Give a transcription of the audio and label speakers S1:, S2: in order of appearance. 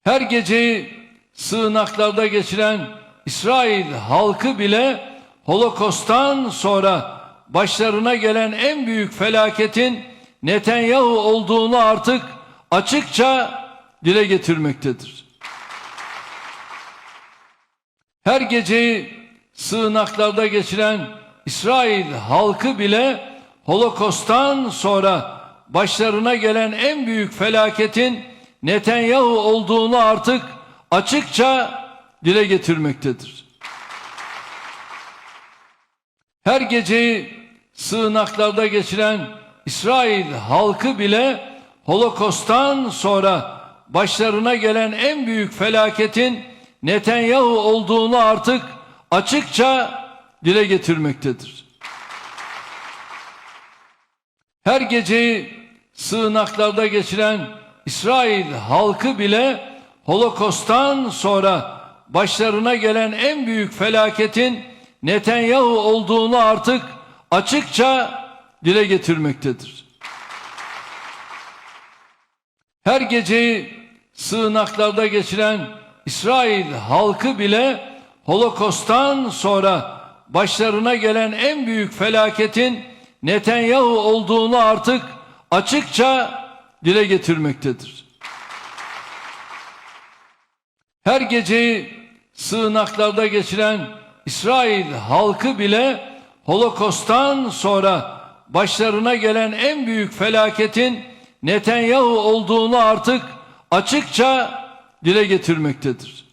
S1: Her geceyi sığınaklarda geçiren İsrail halkı bile Holokost'tan sonra başlarına gelen en büyük felaketin Netanyahu olduğunu artık açıkça dile getirmektedir. Her geceyi sığınaklarda geçiren İsrail halkı bile Holokost'tan sonra başlarına gelen en büyük felaketin Netanyahu olduğunu artık açıkça dile getirmektedir. Her geceyi sığınaklarda geçiren İsrail halkı bile Holokost'tan sonra başlarına gelen en büyük felaketin Netanyahu olduğunu artık açıkça dile getirmektedir. Her geceyi sığınaklarda geçiren İsrail halkı bile Holokost'tan sonra başlarına gelen en büyük felaketin Netanyahu olduğunu artık açıkça dile getirmektedir. Her geceyi sığınaklarda geçiren İsrail halkı bile Holokost'tan sonra başlarına gelen en büyük felaketin Netanyahu olduğunu artık açıkça dile getirmektedir. Her geceyi sığınaklarda geçiren İsrail halkı bile Holokost'tan sonra başlarına gelen en büyük felaketin Netanyahu olduğunu artık açıkça dile getirmektedir.